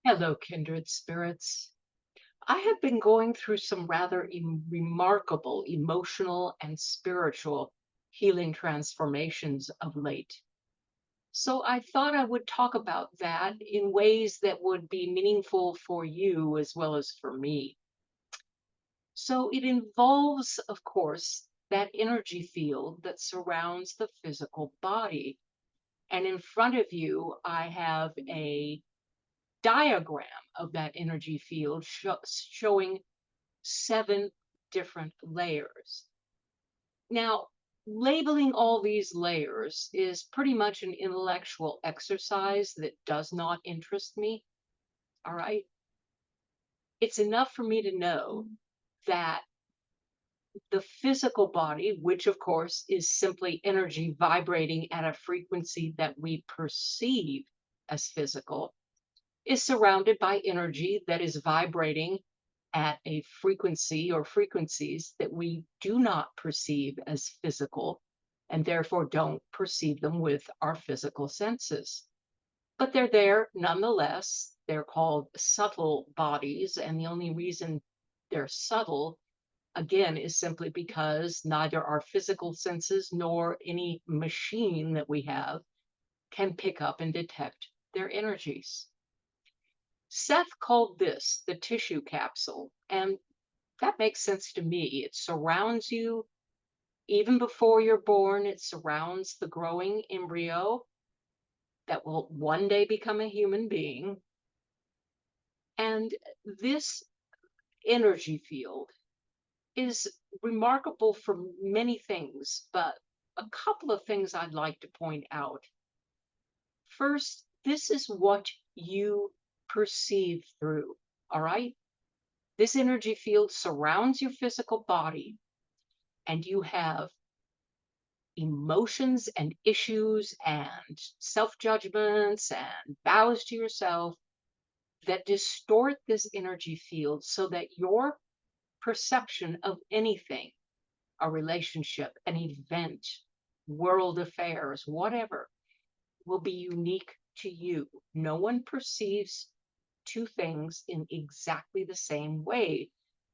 Hello, kindred spirits. I have been going through some rather remarkable emotional and spiritual healing transformations of late. So I thought I would talk about that in ways that would be meaningful for you as well as for me. So it involves, of course, that energy field that surrounds the physical body. And in front of you, I have a diagram of that energy field showing 7 different layers. Now, labeling all these layers is pretty much an intellectual exercise that does not interest me. All right. It's enough for me to know that the physical body, which of course is simply energy vibrating at a frequency that we perceive as physical, is surrounded by energy that is vibrating at a frequency or frequencies that we do not perceive as physical and therefore don't perceive them with our physical senses. But they're there nonetheless. They're called subtle bodies. And the only reason they're subtle, again, is simply because neither our physical senses nor any machine that we have can pick up and detect their energies. Seth called this the tissue capsule, and that makes sense to me. It surrounds you even before you're born, it surrounds the growing embryo that will one day become a human being. And this energy field is remarkable for many things, but a couple of things I'd like to point out. First, this is what you perceive through, all right? This energy field surrounds your physical body, and you have emotions and issues and self judgments and vows to yourself that distort this energy field so that your perception of anything, a relationship, an event, world affairs, whatever, will be unique to you. No one perceives two things in exactly the same way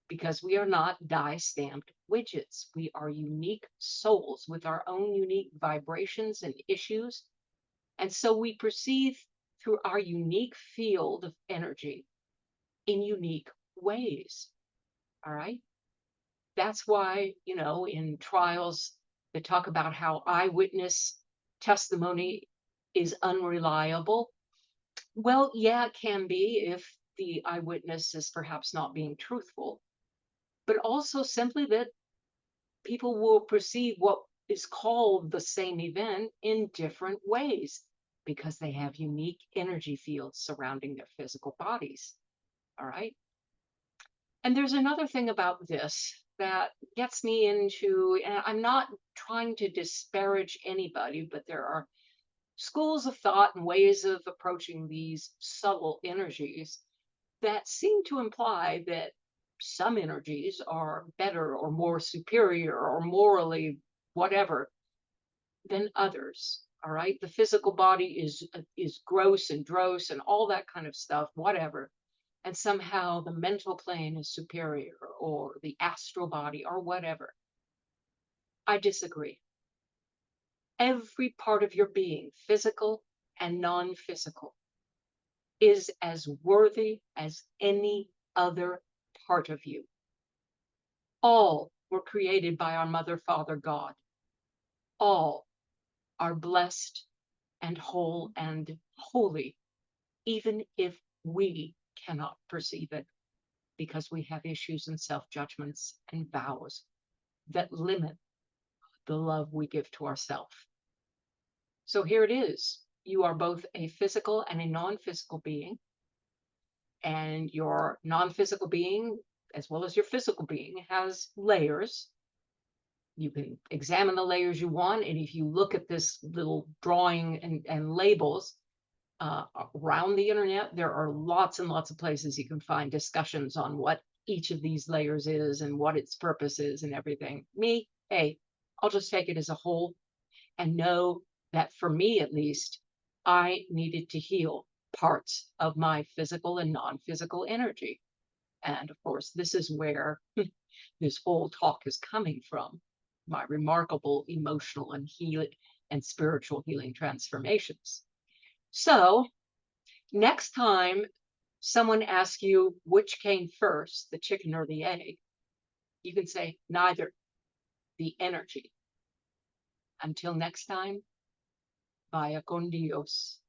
because we are not die stamped widgets. We are unique souls with our own unique vibrations and issues. And so we perceive through our unique field of energy in unique ways. All right. That's why, in trials they talk about how eyewitness testimony is unreliable. Well, yeah, it can be if the eyewitness is perhaps not being truthful, but also simply that people will perceive what is called the same event in different ways because they have unique energy fields surrounding their physical bodies. All right. And there's another thing about this that gets me into, and I'm not trying to disparage anybody, but there are schools of thought and ways of approaching these subtle energies that seem to imply that some energies are better or more superior or morally whatever than others. All right. The physical body is gross and dross and all that kind of stuff, whatever. And somehow the mental plane is superior or the astral body or whatever. I disagree. Every part of your being, physical and non-physical, is as worthy as any other part of you. All were created by our Mother, Father, God. All are blessed and whole and holy, even if we cannot perceive it because we have issues and self-judgments and vows that limit the love we give to ourselves. So here it is. You are both a physical and a non-physical being, and your non-physical being, as well as your physical being, has layers. You can examine the layers you want, and if you look at this little drawing and labels around the internet, there are lots and lots of places you can find discussions on what each of these layers is and what its purpose is and everything. Me, hey, I'll just take it as a whole and know that for me at least, I needed to heal. parts of my physical and non-physical energy. And of course, this is where this whole talk is coming from, my remarkable emotional and healing and spiritual healing transformations. So next time someone asks you which came first, the chicken or the egg, you can say neither, the energy. Until next time, vaya con Dios.